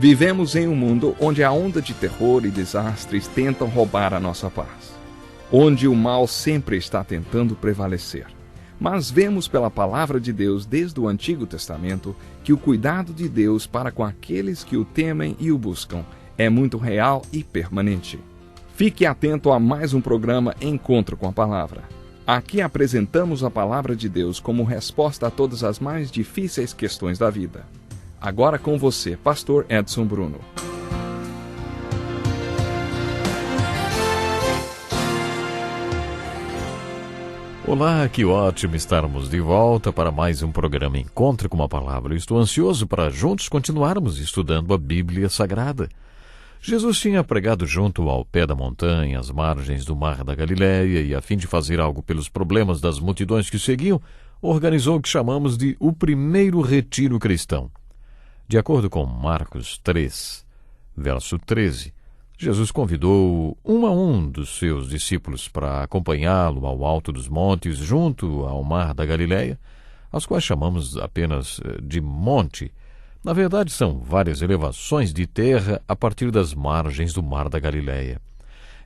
Vivemos em um mundo onde a onda de terror e desastres tentam roubar a nossa paz, onde o mal sempre está tentando prevalecer. Mas vemos pela palavra de Deus desde o Antigo Testamento que o cuidado de Deus para com aqueles que o temem e o buscam é muito real e permanente. Fique atento a mais um programa Encontro com a Palavra. Aqui apresentamos a palavra de Deus como resposta a todas as mais difíceis questões da vida. Agora com você, Pastor Edson Bruno. Olá, que ótimo estarmos de volta para mais um programa Encontro com a Palavra. Eu estou ansioso para juntos continuarmos estudando a Bíblia Sagrada. Jesus tinha pregado junto ao pé da montanha, às margens do Mar da Galileia, e a fim de fazer algo pelos problemas das multidões que o seguiam, organizou o que chamamos de o primeiro retiro cristão. De acordo com Marcos 3, verso 13, Jesus convidou um a um dos seus discípulos para acompanhá-lo ao alto dos montes, junto ao Mar da Galileia, aos quais chamamos apenas de monte. Na verdade, são várias elevações de terra a partir das margens do Mar da Galileia.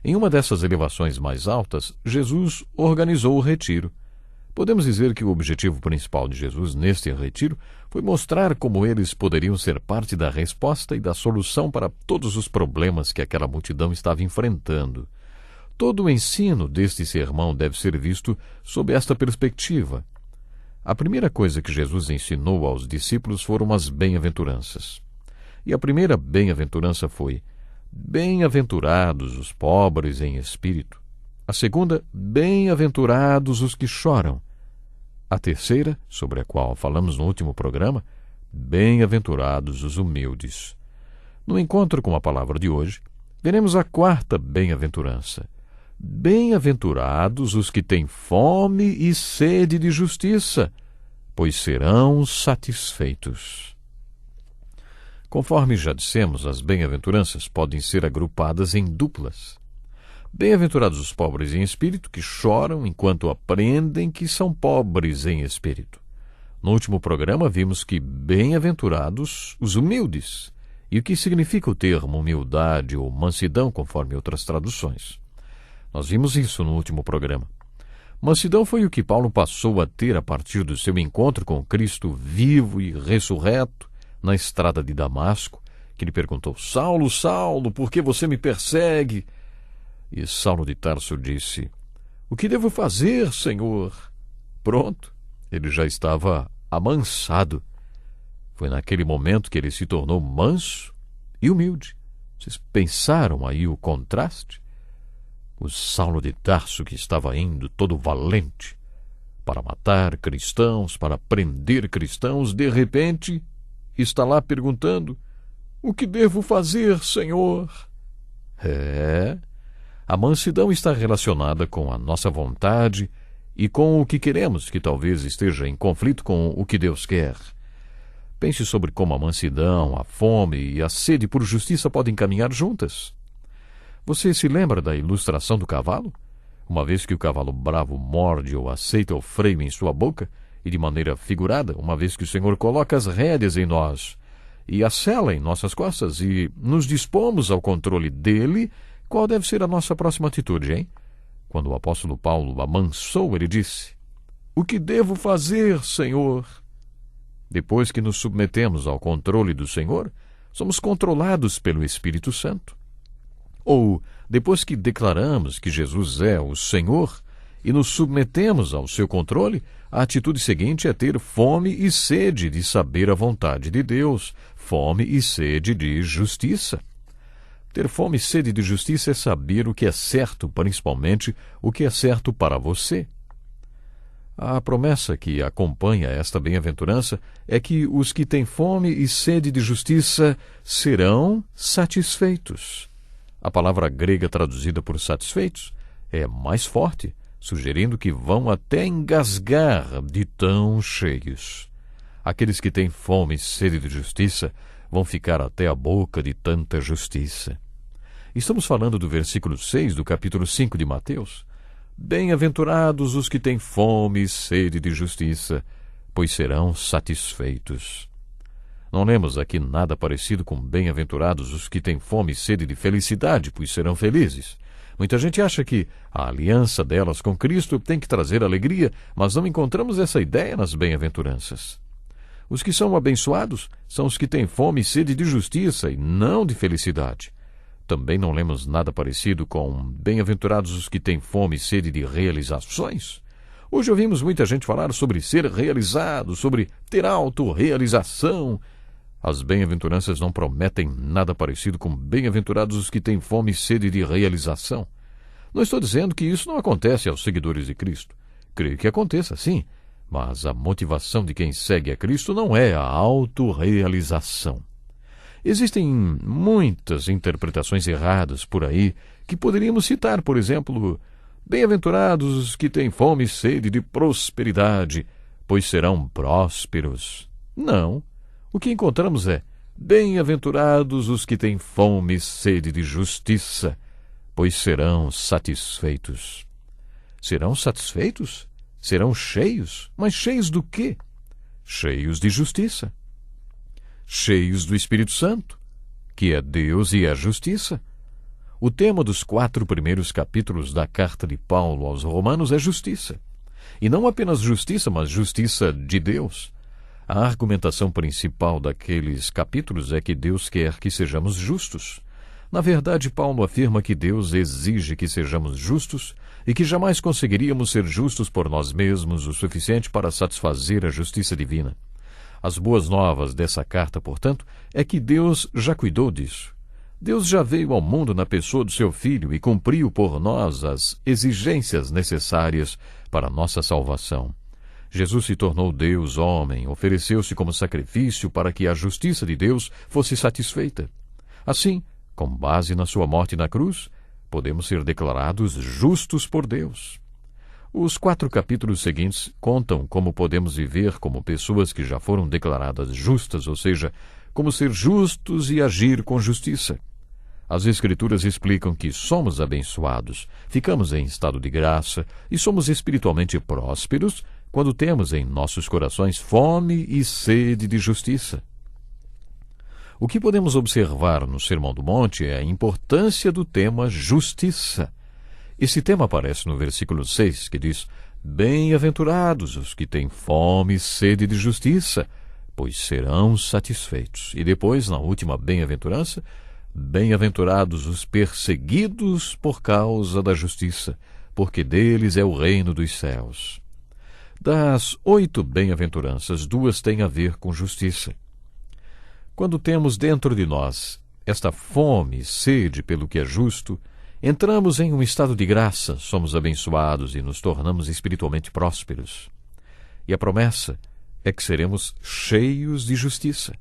Em uma dessas elevações mais altas, Jesus organizou o retiro. Podemos dizer que o objetivo principal de Jesus neste retiro foi mostrar como eles poderiam ser parte da resposta e da solução para todos os problemas que aquela multidão estava enfrentando. Todo o ensino deste sermão deve ser visto sob esta perspectiva. A primeira coisa que Jesus ensinou aos discípulos foram as bem-aventuranças. E a primeira bem-aventurança foi: bem-aventurados os pobres em espírito. A segunda, bem-aventurados os que choram. A terceira, sobre a qual falamos no último programa, bem-aventurados os humildes. No encontro com a palavra de hoje, veremos a quarta bem-aventurança. Bem-aventurados os que têm fome e sede de justiça, pois serão satisfeitos. Conforme já dissemos, as bem-aventuranças podem ser agrupadas em duplas. Bem-aventurados os pobres em espírito, que choram enquanto aprendem que são pobres em espírito. No último programa vimos que bem-aventurados os humildes, e o que significa o termo humildade ou mansidão, conforme outras traduções. Nós vimos isso no último programa. Mansidão foi o que Paulo passou a ter a partir do seu encontro com Cristo vivo e ressurreto na estrada de Damasco, que lhe perguntou: Saulo, Saulo, por que você me persegue? E Saulo de Tarso disse: O que devo fazer, Senhor? Pronto, ele já estava amansado. Foi naquele momento que ele se tornou manso e humilde. Vocês pensaram aí o contraste? O Saulo de Tarso, que estava indo todo valente para matar cristãos, para prender cristãos, de repente está lá perguntando: O que devo fazer, Senhor? A mansidão está relacionada com a nossa vontade e com o que queremos, que talvez esteja em conflito com o que Deus quer. Pense sobre como a mansidão, a fome e a sede por justiça podem caminhar juntas. Você se lembra da ilustração do cavalo? Uma vez que o cavalo bravo morde ou aceita o freio em sua boca, e de maneira figurada, uma vez que o Senhor coloca as rédeas em nós e a sela em nossas costas e nos dispomos ao controle dele, qual deve ser a nossa próxima atitude, hein? Quando o apóstolo Paulo amansou, ele disse: O que devo fazer, Senhor? Depois que nos submetemos ao controle do Senhor, somos controlados pelo Espírito Santo. Ou, depois que declaramos que Jesus é o Senhor e nos submetemos ao seu controle, a atitude seguinte é ter fome e sede de saber a vontade de Deus, fome e sede de justiça. Ter fome e sede de justiça é saber o que é certo, principalmente o que é certo para você. A promessa que acompanha esta bem-aventurança é que os que têm fome e sede de justiça serão satisfeitos. A palavra grega traduzida por satisfeitos é mais forte, sugerindo que vão até engasgar de tão cheios. Aqueles que têm fome e sede de justiça vão ficar até a boca de tanta justiça. Estamos falando do versículo 6 do capítulo 5 de Mateus. Bem-aventurados os que têm fome e sede de justiça, pois serão satisfeitos. Não lemos aqui nada parecido com bem-aventurados os que têm fome e sede de felicidade, pois serão felizes. Muita gente acha que a aliança delas com Cristo tem que trazer alegria, mas não encontramos essa ideia nas bem-aventuranças. Os que são abençoados são os que têm fome e sede de justiça e não de felicidade. Também não lemos nada parecido com bem-aventurados os que têm fome e sede de realizações. Hoje ouvimos muita gente falar sobre ser realizado, sobre ter autorrealização. As bem-aventuranças não prometem nada parecido com bem-aventurados os que têm fome e sede de realização. Não estou dizendo que isso não acontece aos seguidores de Cristo. Creio que aconteça, sim, mas a motivação de quem segue a Cristo não é a autorrealização. Existem muitas interpretações erradas por aí que poderíamos citar, por exemplo, bem-aventurados os que têm fome e sede de prosperidade, pois serão prósperos. Não. O que encontramos é bem-aventurados os que têm fome e sede de justiça, pois serão satisfeitos. Serão satisfeitos? Serão cheios? Mas cheios do quê? Cheios de justiça. Cheios do Espírito Santo, que é Deus e a justiça. O tema dos 4 primeiros capítulos da carta de Paulo aos Romanos é justiça. E não apenas justiça, mas justiça de Deus. A argumentação principal daqueles capítulos é que Deus quer que sejamos justos. Na verdade, Paulo afirma que Deus exige que sejamos justos e que jamais conseguiríamos ser justos por nós mesmos o suficiente para satisfazer a justiça divina. As boas novas dessa carta, portanto, é que Deus já cuidou disso. Deus já veio ao mundo na pessoa do seu Filho e cumpriu por nós as exigências necessárias para a nossa salvação. Jesus se tornou Deus homem, ofereceu-se como sacrifício para que a justiça de Deus fosse satisfeita. Assim, com base na sua morte na cruz, podemos ser declarados justos por Deus. Os 4 capítulos seguintes contam como podemos viver como pessoas que já foram declaradas justas, ou seja, como ser justos e agir com justiça. As Escrituras explicam que somos abençoados, ficamos em estado de graça e somos espiritualmente prósperos quando temos em nossos corações fome e sede de justiça. O que podemos observar no Sermão do Monte é a importância do tema justiça. Esse tema aparece no versículo 6, que diz: bem-aventurados os que têm fome e sede de justiça, pois serão satisfeitos. E depois, na última bem-aventurança, bem-aventurados os perseguidos por causa da justiça, porque deles é o reino dos céus. Das 8 bem-aventuranças, 2 têm a ver com justiça. Quando temos dentro de nós esta fome e sede pelo que é justo, entramos em um estado de graça, somos abençoados e nos tornamos espiritualmente prósperos. E a promessa é que seremos cheios de justiça.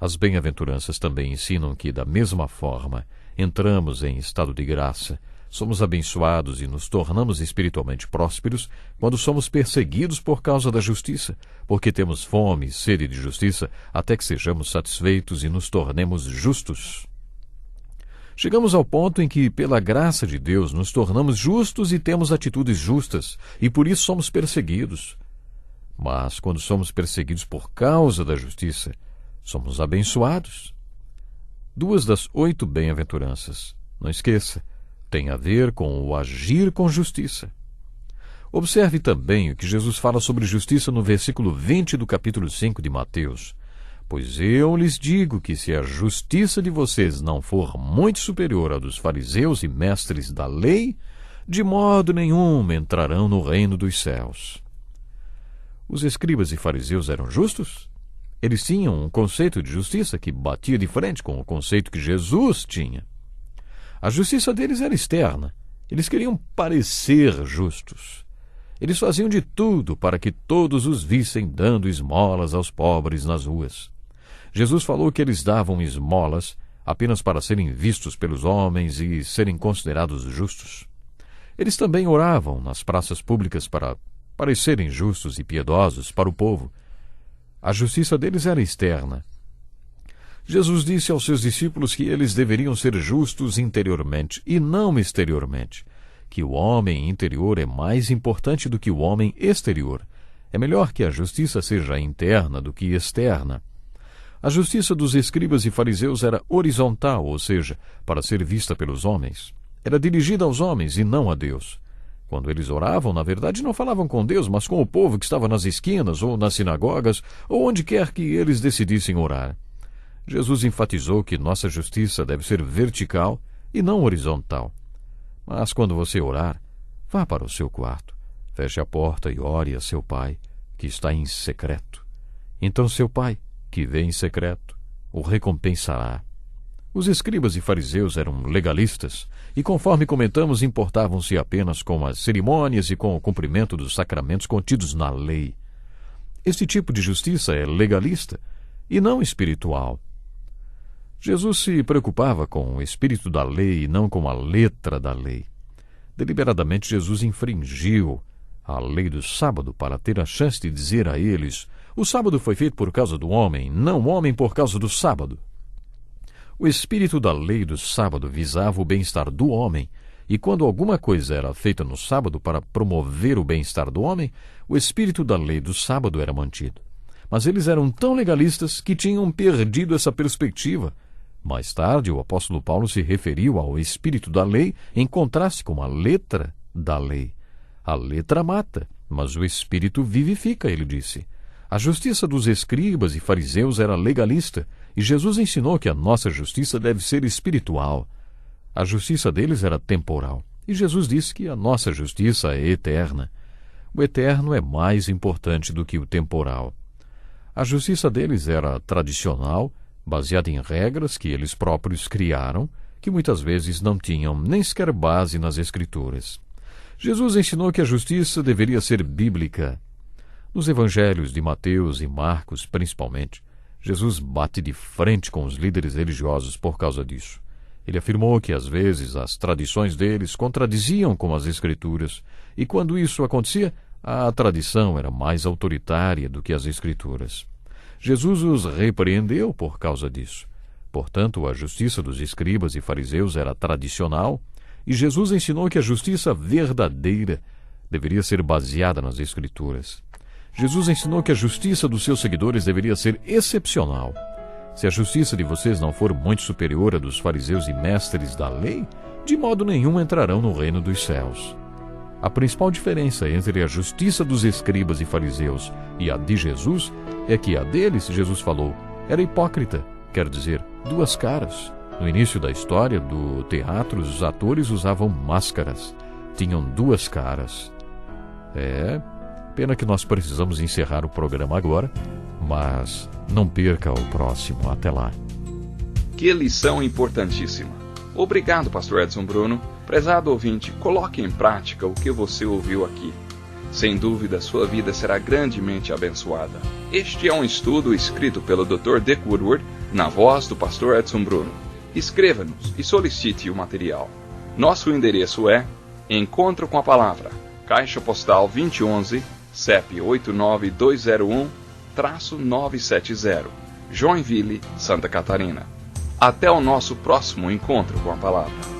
As bem-aventuranças também ensinam que, da mesma forma, entramos em estado de graça, somos abençoados e nos tornamos espiritualmente prósperos quando somos perseguidos por causa da justiça, porque temos fome e sede de justiça até que sejamos satisfeitos e nos tornemos justos. Chegamos ao ponto em que, pela graça de Deus, nos tornamos justos e temos atitudes justas, e por isso somos perseguidos. Mas, quando somos perseguidos por causa da justiça, somos abençoados. 2 das 8 bem-aventuranças, não esqueça, tem a ver com o agir com justiça. Observe também o que Jesus fala sobre justiça no versículo 20 do capítulo 5 de Mateus. Pois eu lhes digo que se a justiça de vocês não for muito superior à dos fariseus e mestres da lei, de modo nenhum entrarão no reino dos céus. Os escribas e fariseus eram justos? Eles tinham um conceito de justiça que batia de frente com o conceito que Jesus tinha. A justiça deles era externa. Eles queriam parecer justos. Eles faziam de tudo para que todos os vissem dando esmolas aos pobres nas ruas. Jesus falou que eles davam esmolas apenas para serem vistos pelos homens e serem considerados justos. Eles também oravam nas praças públicas para parecerem justos e piedosos para o povo. A justiça deles era externa. Jesus disse aos seus discípulos que eles deveriam ser justos interiormente e não exteriormente, que o homem interior é mais importante do que o homem exterior. É melhor que a justiça seja interna do que externa. A justiça dos escribas e fariseus era horizontal, ou seja, para ser vista pelos homens. Era dirigida aos homens e não a Deus. Quando eles oravam, na verdade, não falavam com Deus, mas com o povo que estava nas esquinas ou nas sinagogas ou onde quer que eles decidissem orar. Jesus enfatizou que nossa justiça deve ser vertical e não horizontal. Mas quando você orar, vá para o seu quarto, feche a porta e ore a seu Pai, que está em secreto. Então seu Pai, que vê em secreto, o recompensará. Os escribas e fariseus eram legalistas e, conforme comentamos, importavam-se apenas com as cerimônias e com o cumprimento dos sacramentos contidos na lei. Este tipo de justiça é legalista e não espiritual. Jesus se preocupava com o espírito da lei e não com a letra da lei. Deliberadamente, Jesus infringiu a lei do sábado para ter a chance de dizer a eles: o sábado foi feito por causa do homem, não o homem por causa do sábado. O espírito da lei do sábado visava o bem-estar do homem, e quando alguma coisa era feita no sábado para promover o bem-estar do homem, o espírito da lei do sábado era mantido. Mas eles eram tão legalistas que tinham perdido essa perspectiva. Mais tarde, o apóstolo Paulo se referiu ao espírito da lei em contraste com a letra da lei. A letra mata, mas o espírito vivifica, ele disse. A justiça dos escribas e fariseus era legalista, e Jesus ensinou que a nossa justiça deve ser espiritual. A justiça deles era temporal, e Jesus disse que a nossa justiça é eterna. O eterno é mais importante do que o temporal. A justiça deles era tradicional, baseada em regras que eles próprios criaram, que muitas vezes não tinham nem sequer base nas Escrituras. Jesus ensinou que a justiça deveria ser bíblica. Nos evangelhos de Mateus e Marcos, principalmente, Jesus bate de frente com os líderes religiosos por causa disso. Ele afirmou que, às vezes, as tradições deles contradiziam com as Escrituras, e quando isso acontecia, a tradição era mais autoritária do que as Escrituras. Jesus os repreendeu por causa disso. Portanto, a justiça dos escribas e fariseus era tradicional, e Jesus ensinou que a justiça verdadeira deveria ser baseada nas Escrituras. Jesus ensinou que a justiça dos seus seguidores deveria ser excepcional. Se a justiça de vocês não for muito superior à dos fariseus e mestres da lei, de modo nenhum entrarão no reino dos céus. A principal diferença entre a justiça dos escribas e fariseus e a de Jesus é que a deles, Jesus falou, era hipócrita, quer dizer, duas caras. No início da história do teatro, os atores usavam máscaras. Tinham duas caras. Pena que nós precisamos encerrar o programa agora, mas não perca o próximo. Até lá. Que lição importantíssima. Obrigado, pastor Edson Bruno. Prezado ouvinte, coloque em prática o que você ouviu aqui. Sem dúvida, sua vida será grandemente abençoada. Este é um estudo escrito pelo Dr. Dick Woodward, na voz do pastor Edson Bruno. Escreva-nos e solicite o material. Nosso endereço é Encontro com a Palavra, Caixa Postal 2011, CEP 89201-970, Joinville, Santa Catarina. Até o nosso próximo encontro com a Palavra.